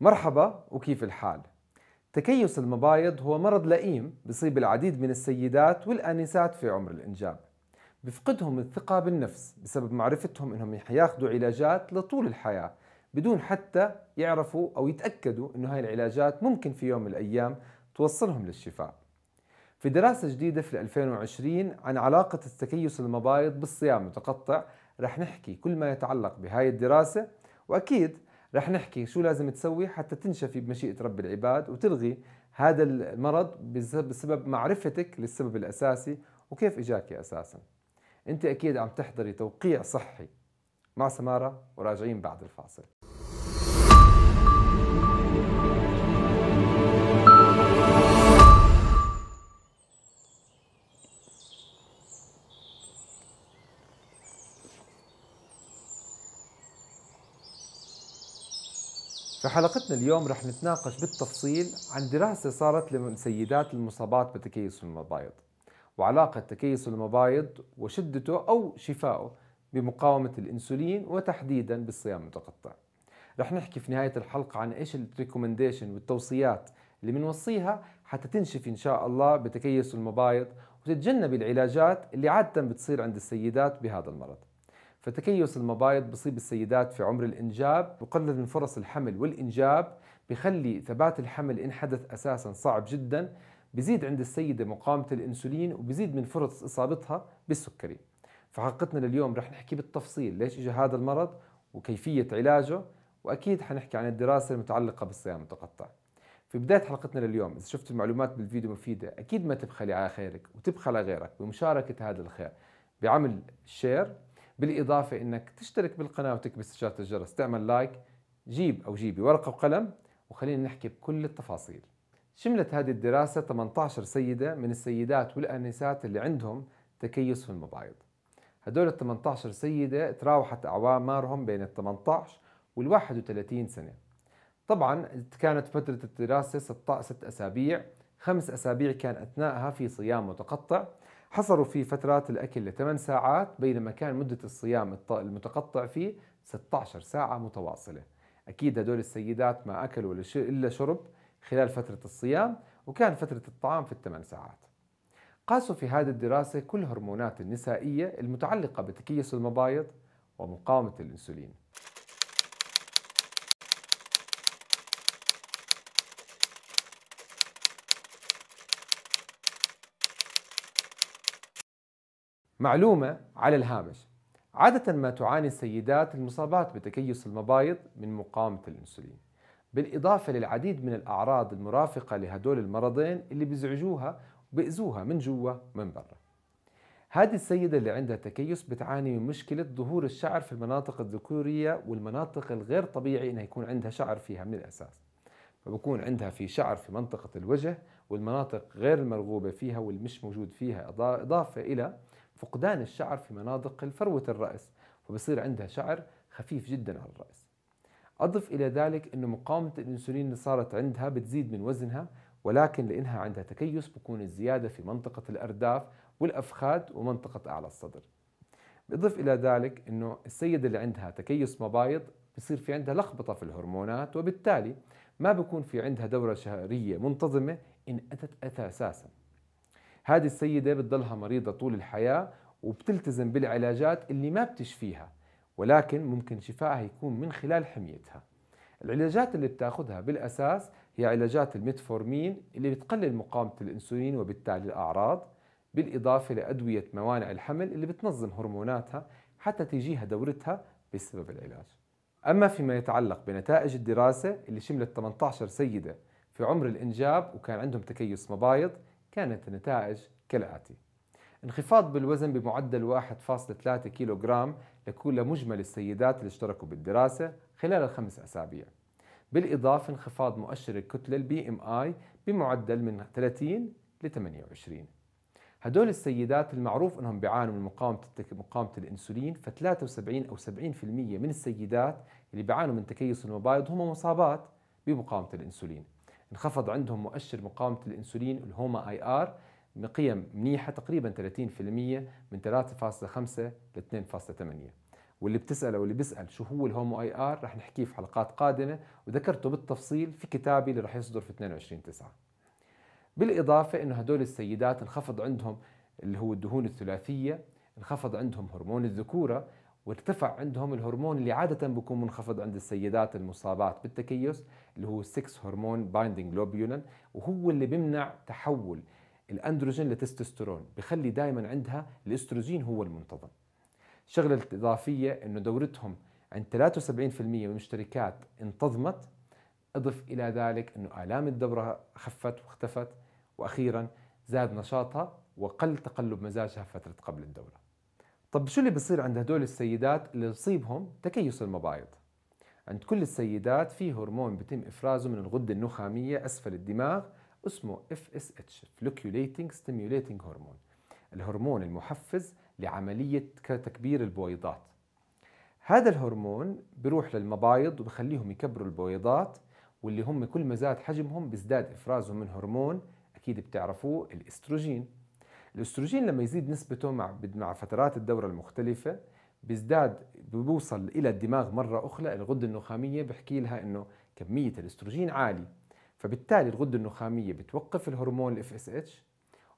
مرحبا وكيف الحال؟ تكيس المبايض هو مرض لئيم بيصيب العديد من السيدات والآنسات في عمر الإنجاب. بفقدهم الثقة بالنفس بسبب معرفتهم انهم ياخذوا علاجات لطول الحياة بدون حتى يعرفوا او يتأكدوا انه هاي العلاجات ممكن في يوم من الايام توصلهم للشفاء. في دراسة جديدة في 2020 عن علاقة التكيس المبايض بالصيام المتقطع رح نحكي كل ما يتعلق بهاي الدراسة، وأكيد رح نحكي شو لازم تسوي حتى تنشفي بمشيئة رب العباد وتلغي هذا المرض بسبب معرفتك للسبب الأساسي وكيف إجاكي أساساً. أنت أكيد عم تحضري توقيع صحي مع سمارة وراجعين بعد الفاصل. في حلقتنا اليوم رح نتناقش بالتفصيل عن دراسة صارت للسيدات المصابات بتكيس المبايض، وعلاقة تكيس المبايض وشدته أو شفائه بمقاومة الأنسولين وتحديدا بالصيام المتقطع. رح نحكي في نهاية الحلقة عن إيش الريكومنديشن والتوصيات اللي بنوصيها حتى تنشفي إن شاء الله بتكيس المبايض وتتجنبي العلاجات اللي عادة بتصير عند السيدات بهذا المرض. فتكيس المبايض بصيب السيدات في عمر الإنجاب، بقلل من فرص الحمل والإنجاب، بخلي ثبات الحمل إن حدث أساسا صعب جدا، بزيد عند السيدة مقاومة الأنسولين وبزيد من فرص إصابتها بالسكري. فحلقتنا لليوم رح نحكي بالتفصيل ليش إجا هذا المرض وكيفية علاجه، وأكيد حنحكي عن الدراسة المتعلقة بالصيام المتقطع. في بداية حلقتنا لليوم إذا شفت المعلومات بالفيديو مفيدة أكيد ما تبخلي على خيرك وتبخل على غيرك بمشاركة هذا الخير بعمل شير، بالإضافة إنك تشترك بالقناة وتكبس شاشة الجرس، تعمل لايك، جيب أو جيبي ورقة وقلم وخلينا نحكي بكل التفاصيل. شملت هذه الدراسة 18 سيدة من السيدات والآنسات اللي عندهم تكيس في المبايض. هدول ال 18 سيدة تراوحت أعمارهم بين ال 18 وال 31 سنة. طبعا كانت فترة الدراسة 6 أسابيع، 5 أسابيع كان أثناءها في صيام متقطع، حصروا في فترات الأكل ل8 ساعات، بينما كان مدة الصيام المتقطع فيه 16 ساعة متواصلة. أكيد هدول السيدات ما أكلوا إلا شرب خلال فترة الصيام، وكان فترة الطعام في ال8 ساعات. قاسوا في هذه الدراسة كل هرمونات النسائية المتعلقة بتكيس المبايض ومقاومة الأنسولين. معلومة على الهامش: عادة ما تعاني السيدات المصابات بتكيس المبايض من مقاومة الأنسولين، بالإضافة للعديد من الأعراض المرافقة لهدول المرضين اللي بيزعجوها وبيأذوها من جوا ومن برا. هذه السيدة اللي عندها تكيس بتعاني من مشكلة ظهور الشعر في المناطق الذكورية والمناطق الغير طبيعي إنها يكون عندها شعر فيها من الأساس، فبكون عندها في شعر في منطقة الوجه والمناطق غير المرغوبة فيها واللي مش موجود فيها، إضافة إلى فقدان الشعر في مناطق فروة الرأس، فبصير عندها شعر خفيف جدا على الرأس. أضف إلى ذلك أنه مقاومة الأنسولين اللي صارت عندها بتزيد من وزنها، ولكن لأنها عندها تكيس بكون الزيادة في منطقة الأرداف والأفخاذ ومنطقة أعلى الصدر. بإضف إلى ذلك أنه السيدة اللي عندها تكيس مبايض بصير في عندها لخبطة في الهرمونات، وبالتالي ما بكون في عندها دورة شهرية منتظمة إن أتت أساسا. هذه السيدة بتضلها مريضة طول الحياة وبتلتزم بالعلاجات اللي ما بتشفيها، ولكن ممكن شفائها يكون من خلال حميتها. العلاجات اللي بتاخذها بالأساس هي علاجات الميتفورمين اللي بتقلل مقاومة الأنسولين وبالتالي الأعراض، بالإضافة لأدوية موانع الحمل اللي بتنظم هرموناتها حتى تجيها دورتها بسبب العلاج. أما فيما يتعلق بنتائج الدراسة اللي شملت 18 سيدة في عمر الإنجاب وكان عندهم تكيس مبايض، كانت النتائج كالآتي: انخفاض بالوزن بمعدل 1.3 كيلوغرام لكل مجمل السيدات اللي اشتركوا بالدراسة خلال ال5 أسابيع، بالإضافة انخفاض مؤشر الكتلة BMI بمعدل من 30 ل 28. هدول السيدات المعروف أنهم بيعانوا من مقاومة الأنسولين، ف73 أو 70% من السيدات اللي بيعانوا من تكيس المبايض هم مصابات بمقاومة الأنسولين. انخفض عندهم مؤشر مقاومة الأنسولين الهوما IR بقيم منيحة تقريبا 30% من 3.5 ل 2.8، واللي بتسأل أو اللي بيسأل شو هو الهومو اي ار رح نحكيه في حلقات قادمة، وذكرته بالتفصيل في كتابي اللي رح يصدر في 22/9. بالإضافة إنه هدول السيدات انخفض عندهم اللي هو الدهون الثلاثية، انخفض عندهم هرمون الذكورة، وارتفع عندهم الهرمون اللي عادة بيكون منخفض عند السيدات المصابات بالتكيس اللي هو 6 هرمون بايندينج جلوبيولين، وهو اللي بيمنع تحول الأندروجين لتستوستيرون، بخلي دائما عندها الاستروجين هو المنتظم. الشغلة الإضافية إنه دورتهم عند 73% من المشتركات انتظمت، أضف إلى ذلك أنه آلام الدورة خفت واختفت، وأخيرا زاد نشاطها وقل تقلب مزاجها فترة قبل الدورة. طب شو اللي بيصير عند هدول السيدات اللي يصيبهم تكيس المبايض؟ عند كل السيدات في هرمون بيتم إفرازه من الغدة النخامية أسفل الدماغ اسمه FSH Follicular Stimulating Hormone، الهرمون المحفز لعملية تكبير البويضات. هذا الهرمون بيروح للمبايض وبخليهم يكبروا البويضات، واللي هم كل ما زاد حجمهم بيزداد إفرازهم من هرمون أكيد بتعرفوه الاستروجين. الاستروجين لما يزيد نسبته مع فترات الدورة المختلفة بيوصل إلى الدماغ مرة أخرى، الغدة النخامية بحكي لها إنه كمية الاستروجين عالي، فبالتالي الغدة النخامية بتوقف الهرمون FSH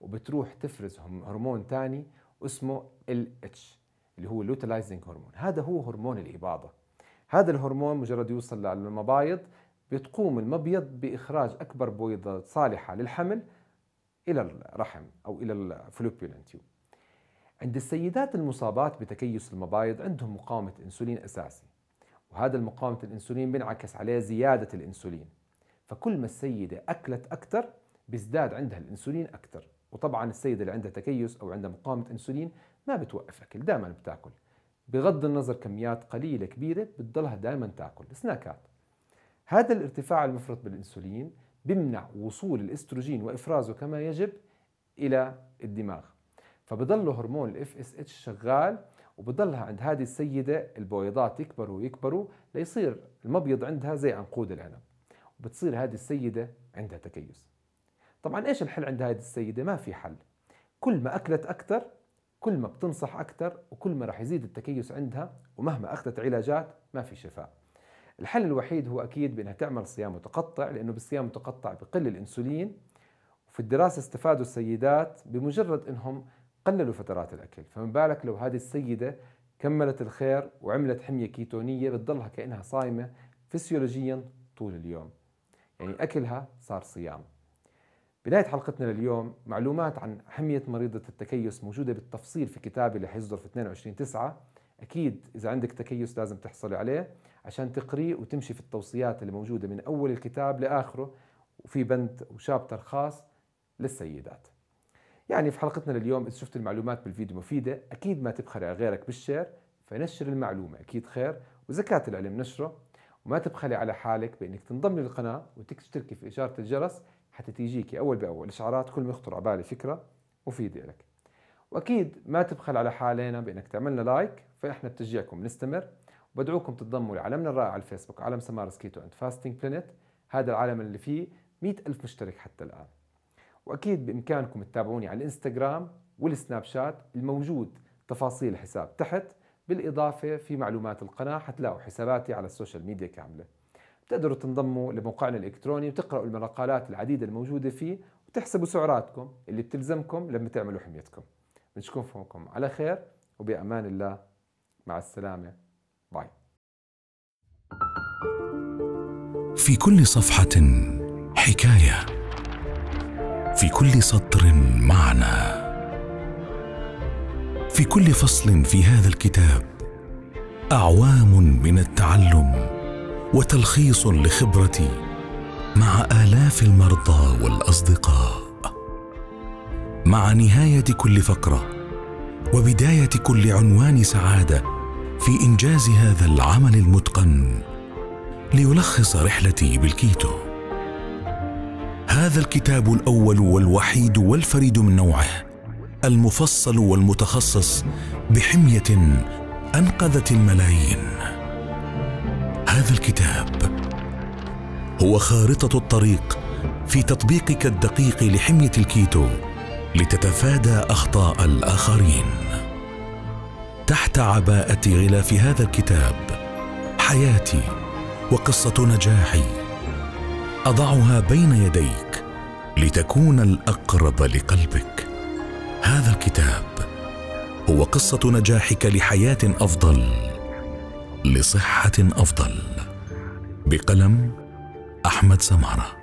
وبتروح تفرز هرمون ثاني اسمه LH اللي هو لوتيلايزنج هرمون. هذا هو هرمون الإباضة. هذا الهرمون مجرد يوصل للمبايض بتقوم المبيض بإخراج أكبر بويضة صالحة للحمل إلى الرحم أو إلى الفلوبيولين تيوب. عند السيدات المصابات بتكيس المبايض عندهم مقاومة إنسولين أساسي، وهذا المقاومة الإنسولين بينعكس عليه زيادة الإنسولين، فكل ما السيدة أكلت أكثر بيزداد عندها الإنسولين أكثر. وطبعا السيدة اللي عندها تكيس أو عندها مقاومة إنسولين ما بتوقف أكل، دائما بتاكل، بغض النظر كميات قليلة كبيرة بتضلها دائما تاكل سناكات. هذا الارتفاع المفرط بالإنسولين بيمنع وصول الاستروجين وإفرازه كما يجب إلى الدماغ، فبضل هرمون FSH شغال، وبضلها عند هذه السيدة البويضات يكبروا ويكبروا ليصير المبيض عندها زي عنقود العنب، وبتصير هذه السيدة عندها تكيس. طبعا إيش الحل عند هذه السيدة؟ ما في حل، كل ما أكلت أكثر كل ما بتنصح أكثر وكل ما راح يزيد التكيس عندها، ومهما أخذت علاجات ما في شفاء. الحل الوحيد هو أكيد بأنها تعمل صيام متقطع، لأنه بالصيام المتقطع بقل الأنسولين. وفي الدراسة استفادوا السيدات بمجرد أنهم قللوا فترات الأكل، فمن بالك لو هذه السيدة كملت الخير وعملت حمية كيتونية بتضلها كأنها صايمة فسيولوجيا طول اليوم، يعني أكلها صار صيام. بنهاية حلقتنا لليوم معلومات عن حمية مريضة التكيس موجودة بالتفصيل في كتابي اللي حيصدر في 22/9. أكيد إذا عندك تكيس لازم تحصلي عليه عشان تقريه وتمشي في التوصيات اللي موجودة من أول الكتاب لآخره، وفي بند وشابتر خاص للسيدات. يعني في حلقتنا لليوم إذا شفت المعلومات بالفيديو مفيدة أكيد ما تبخل على غيرك بالشير، فنشر المعلومة أكيد خير، وزكاة العلم نشره. وما تبخلي على حالك بأنك تنضمي للقناة وتشتركي في إشارة الجرس حتى تيجيكي أول بأول إشعارات كل ما يخطر على بالي فكرة مفيدة لك. وأكيد ما تبخل على حالنا بأنك تعملنا لايك، فإحنا بتشجيعكم نستمر. وبدعوكم تنضموا لعالمنا الرائع على الفيسبوك، عالم سمارس كيتو أند فاستنج بلانيت، هذا العالم اللي فيه 100,000 مشترك حتى الآن. وأكيد بإمكانكم تتابعوني على الإنستغرام والسناب شات، الموجود تفاصيل الحساب تحت، بالإضافة في معلومات القناة حتلاقوا حساباتي على السوشيال ميديا كاملة. بتقدروا تنضموا لموقعنا الإلكتروني وتقرأوا المقالات العديدة الموجودة فيه، وتحسبوا سعراتكم اللي بتلزمكم لما تعملوا حميتكم. بنشوفكم على خير وبأمان الله، مع السلامة، باي. في كل صفحة حكاية، في كل سطر معنى، في كل فصل في هذا الكتاب أعوام من التعلم وتلخيص لخبرتي مع آلاف المرضى والأصدقاء، مع نهاية كل فقرة وبداية كل عنوان سعادة في إنجاز هذا العمل المتقن ليلخص رحلتي بالكيتو. هذا الكتاب الأول والوحيد والفريد من نوعه، المفصل والمتخصص بحمية أنقذت الملايين. هذا الكتاب هو خارطة الطريق في تطبيقك الدقيق لحمية الكيتو لتتفادى أخطاء الآخرين. تحت عباءة غلاف هذا الكتاب حياتي وقصة نجاحي، أضعها بين يديك لتكون الأقرب لقلبك. هذا الكتاب هو قصة نجاحك لحياة أفضل، لصحة أفضل، بقلم أحمد سمارة.